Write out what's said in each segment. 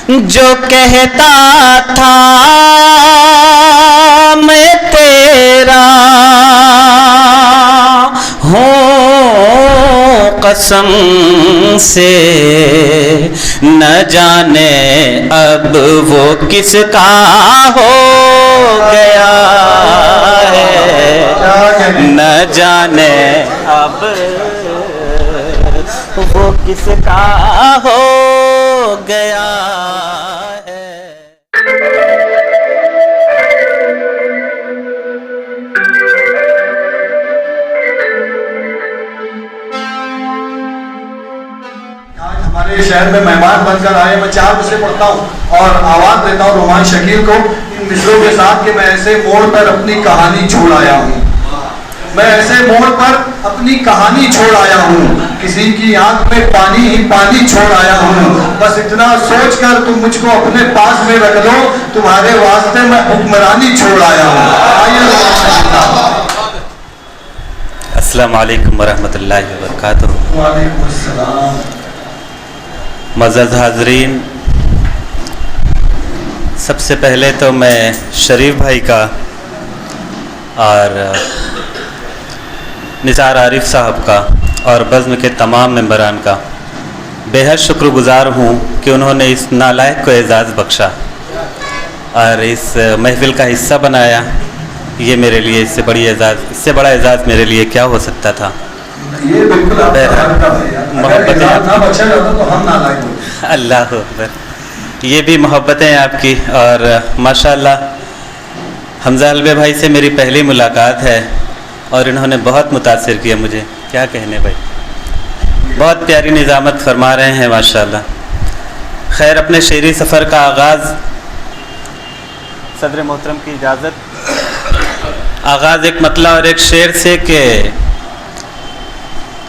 जो कहता था मैं तेरा हूँ कसम से, न जाने अब वो किसका हो गया है, न जाने अब वो किसका हो गया है। हमारे शहर में मेहमान बनकर आए। मैं 4 मिसरे पढ़ता हूँ और आवाज देता हूँ रोमान शकील को इन मिसरों के साथ कि मैं ऐसे मोड़ पर अपनी कहानी छोड़ आया हूँ, मैं ऐसे मोड़ पर अपनी कहानी छोड़ आया हूँ, किसी की आंख में पानी ही पानी छोड़ आया हूँ, बस इतना सोच कर तुम मुझको अपने पास में रख लो, तुम्हारे वास्ते मैं हुक्मरानी छोड़ आया हूँ। अस्सलाम वालेकुम वरहमतुल्लाहि वबरकातुहू। वालेकुम अस्सलाम। मज़्ज़ज़ हाज़रीन, सबसे पहले तो मैं शरीफ भाई का और निसार आरिफ साहब का और बज़्म के तमाम मेंबरान का बेहद शुक्रगुज़ार हूँ कि उन्होंने इस नालायक को एज़ाज़ बख्शा और इस महफ़िल का हिस्सा बनाया। ये मेरे लिए इससे बड़ा एज़ाज़ मेरे लिए क्या हो सकता था। ये बिल्कुल अल्लाह अकबर। ये भी मोहब्बतें आपकी। और माशाअल्लाह हमज़ा हलवे भाई से मेरी पहली मुलाकात है और इन्होंने बहुत मुतासिर किया मुझे, क्या कहने भाई, बहुत प्यारी निज़ामत फरमा रहे हैं माशाअल्लाह। खैर, अपने शेरी सफ़र का आगाज़ सदर मोहतरम की इजाज़त, आगाज़ एक मतला और एक शेर से कि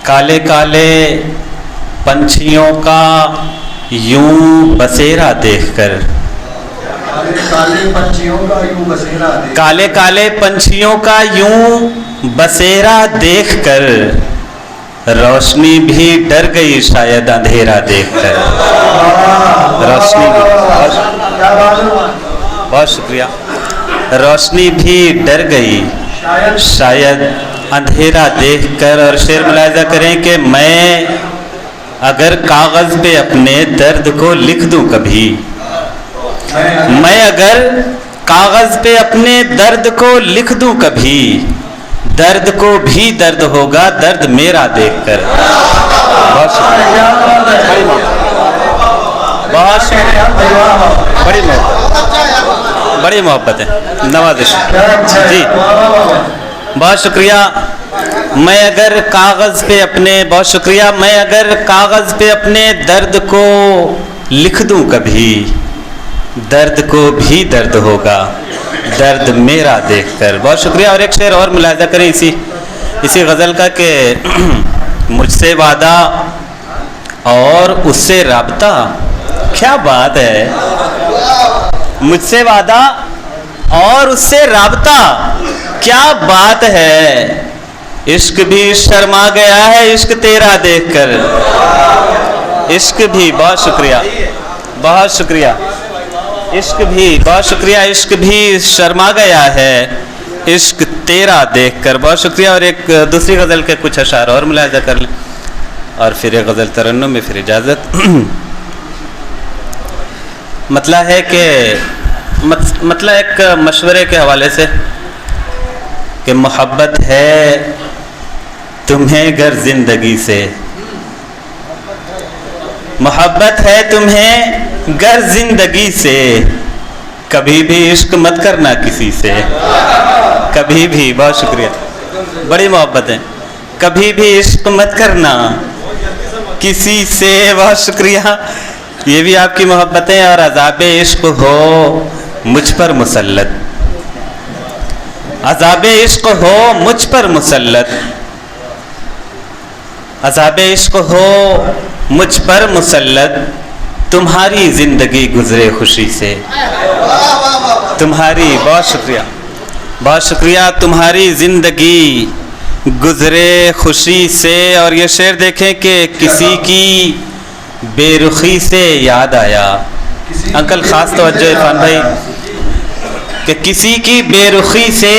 काले काले पंछियों का यूं बसेरा देखकर, काले पंछियों का यूं बसेरा देख, काले काले पंछियों का यूं बसेरा देखकर रोशनी भी डर गई शायद अंधेरा देखकर। रोशनी भी, बहुत शुक्रिया, रोशनी भी डर गई शायद अंधेरा देखकर। और शेर मुलाहिज़ा करें कि मैं अगर कागज़ पे अपने दर्द को लिख दूं कभी, मैं अगर कागज़ पे अपने दर्द को लिख दूं कभी, दर्द को भी दर्द होगा दर्द मेरा देखकर। बहुत शुक्रिया, बहुत शुक्रिया, बड़ी मोहब्बत है, नवाज़िश जी, बहुत शुक्रिया। मैं अगर कागज़ पे अपने, बहुत शुक्रिया, मैं अगर कागज़ पे अपने दर्द को लिख दूं कभी, दर्द को भी दर्द होगा दर्द मेरा देखकर। बहुत शुक्रिया। और एक शेर और मुलाहिज़ा करें इसी गज़ल का कि मुझसे वादा और उससे राब्ता, क्या बात है, मुझसे वादा और उससे राब्ता, क्या बात है, इश्क भी शर्मा गया है इश्क तेरा देखकर। इश्क भी, बहुत शुक्रिया, बहुत शुक्रिया, इश्क भी, बहुत शुक्रिया, इश्क भी शर्मा गया है इश्क तेरा देखकर। बहुत शुक्रिया। और एक दूसरी गज़ल के कुछ अशार और मुलाहिज़ा कर लें और फिर एक गज़ल तरन्नुम में फिर इजाज़त। मतलब है कि मतलब एक मशवरे के हवाले से कि मोहब्बत है तुम्हें गर ज़िंदगी से, मोहब्बत है तुम्हें गर ज़िंदगी से, कभी भी इश्क मत करना किसी से, कभी भी, बहुत शुक्रिया, बड़ी मोहब्बत है, कभी भी इश्क मत करना किसी से। बहुत शुक्रिया, ये भी आपकी मोहब्बतें। और अज़ाबे इश्क हो मुझ पर मुसल्लत, अज़ाबे इश्क हो मुझ पर मुसल्लत, अज़ाबे इश्क हो मुझ पर मुसल्लत, तुम्हारी ज़िंदगी गुज़रे खुशी से, तुम्हारी, बहुत शुक्रिया, बहुत शुक्रिया, तुम्हारी ज़िंदगी गुज़रे खुशी से। और ये शेर देखें कि किसी की बेरुखी से याद आया, अंकल खास तवज्जो इरफान भाई कि किसी की बेरुखी से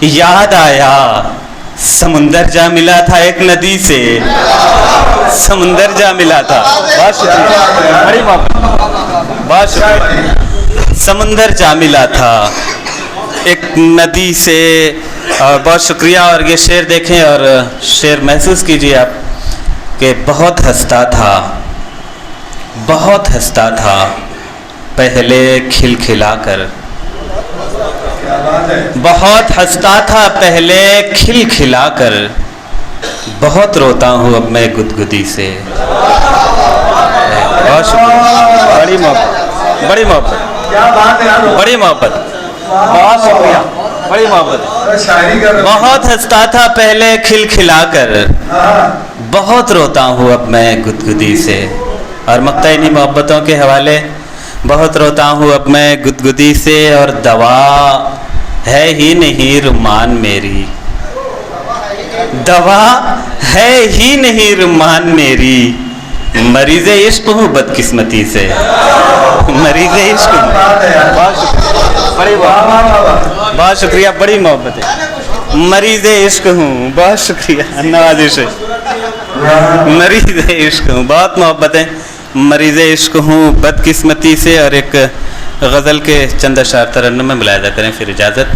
याद आया, समुंदर जा मिला था एक नदी से, समुंदर जा मिला था। बहुत शुक्रिया, बड़ी मोहब्बत, बहुत शुक्रिया। समुंदर जा मिला था एक नदी से, और बहुत शुक्रिया। और ये शेर देखें और शेर महसूस कीजिए आप कि बहुत हंसता था, बहुत हंसता था पहले खिलखिलाकर, बहुत हंसता था पहले खिलखिलाकर, बहुत रोता हूँ अब मैं गुदगुदी से। बहुत शुक्रिया, बड़ी मोहब्बत, बड़ी मोहब्बत, क्या बात है यार, बड़ी मोहब्बत, बहुत शुक्रिया, बड़ी मोहब्बत। शायरी कर रहे हो। बहुत हंसता था पहले खिलखिलाकर, हाँ, बहुत रोता हूँ अब मैं गुदगुदी से। और मक्ता इन्हीं मोहब्बतों के हवाले, बहुत रोता हूँ अब मैं गुदगुदी से, और दवा है ही नहीं रुमान मेरी, दवा है ही नहीं रुमान मेरी, मरीज़ इश्क हूँ बदकिस्मती से, मरीज़ इश्क हूँ। बात है यार, बहुत शुक्रिया, बड़ी वाह वाह वाह वाह। बहुत शुक्रिया, बड़ी मोहब्बत है। मरीज़ इश्क हूँ, बहुत शुक्रिया, नवाजिश है। मरीज़ इश्क हूँ, बहुत मोहब्बत है। मरीज़ इश्क हूँ बदकिस्मती से। और एक गज़ल के चंद अशार तरन्नुम में मुलाहिज़ा करें, फिर इजाज़त।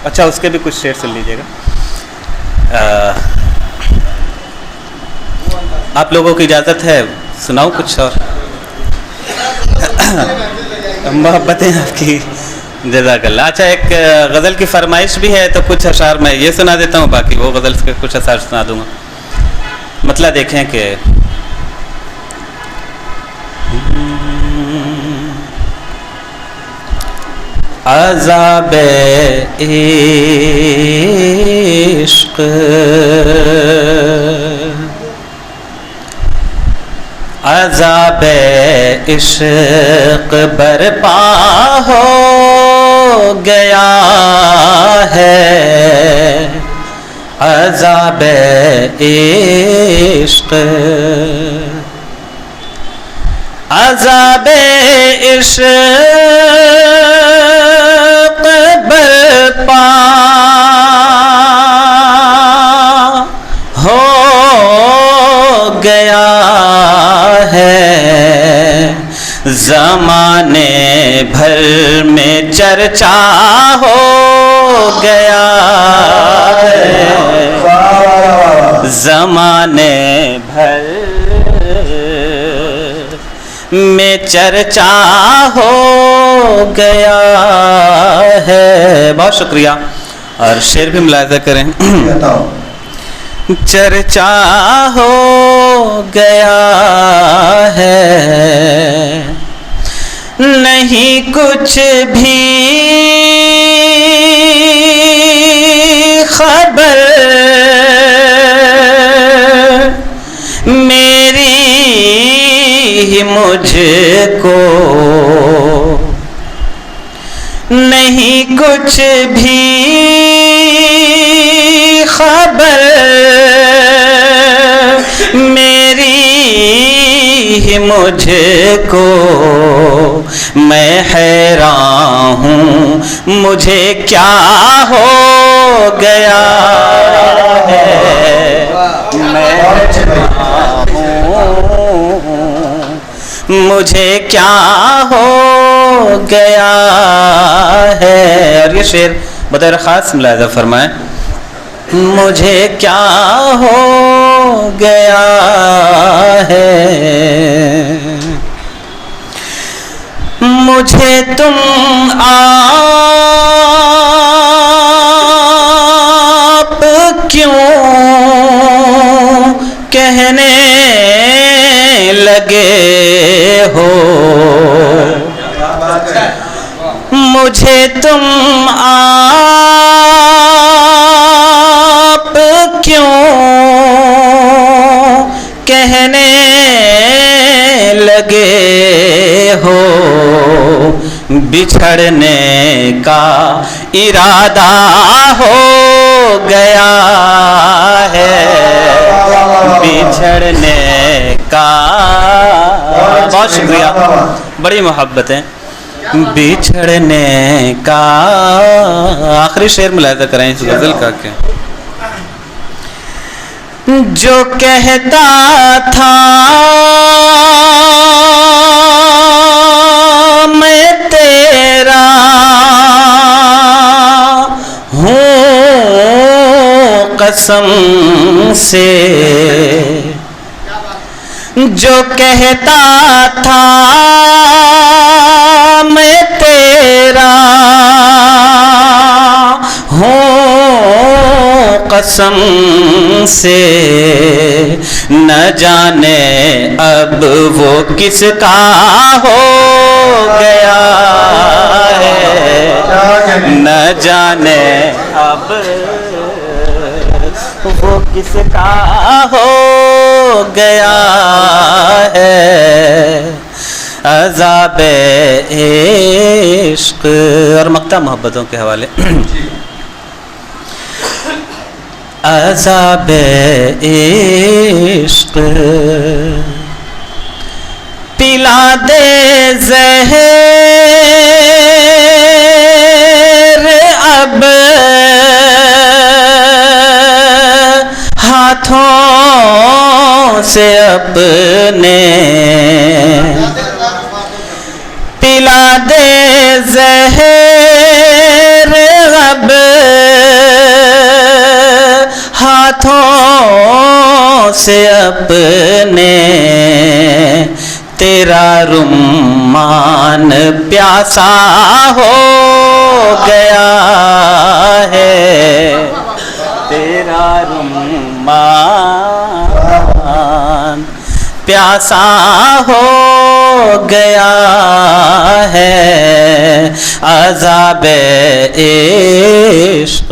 अच्छा उसके भी कुछ शेर सुन लीजिएगा। आप लोगों की इजाज़त है, सुनाऊँ कुछ और? मोहब्बतें आपकी, जज़ाकल्लाह। अच्छा, एक गज़ल की फरमाइश भी है, तो कुछ अशार मैं ये सुना देता हूँ, बाकी वो गज़ल के कुछ अशार सुना दूँगा। मतलब देखें कि अज़ाबे इश्क़ अज़ाबे इश्क़ बरपा हो गया है, अज़ाबे इश्क़ अज़ाबे इश्क़ बरपा हो गया है, ज़माने भर में चर्चा हो गया है, ज़माने भर में चर्चा हो गया है। बहुत शुक्रिया। और शेर भी मुलाहिज़ा करें। चर्चा हो गया है, नहीं कुछ भी खबर मेरी मुझको, नहीं कुछ भी खबर मेरी मुझको, मैं हैरान हूँ मुझे क्या हो गया है, मैं हैरान हूँ मुझे क्या हो गया है। और ये शेर बतौर ख़ास मुलाहिज़ा फरमाएं, मुझे क्या हो गया है, मुझे तुम आप क्यों कहने लगे हो, मुझे तुम आप क्यों कहने लगे हो, बिछड़ने का इरादा हो गया है, बिछड़ने का बहुत शुक्रिया, बड़ी मोहब्बत है। बिछड़ने का आखिरी शेर मुलाहिजा करें इस गजल का क्या। जो कहता था मैं तेरा हूँ कसम से, जो कहता था मैं तेरा हूँ कसम से, न जाने अब वो किसका हो गया है, न जाने अब वो किसका हो गया है। अज़ाबे इश्क और मक्ता मोहब्बतों के हवाले। अज़ाबे इश्क पिला दे ज़हर अब हाथों से अपने, पिला दे ज़हर अब हाथों से अपने, तेरा रुम्मान प्यासा हो गया है, तेरा रुम्मान प्यासा हो गया है। अज़ाबे इश्क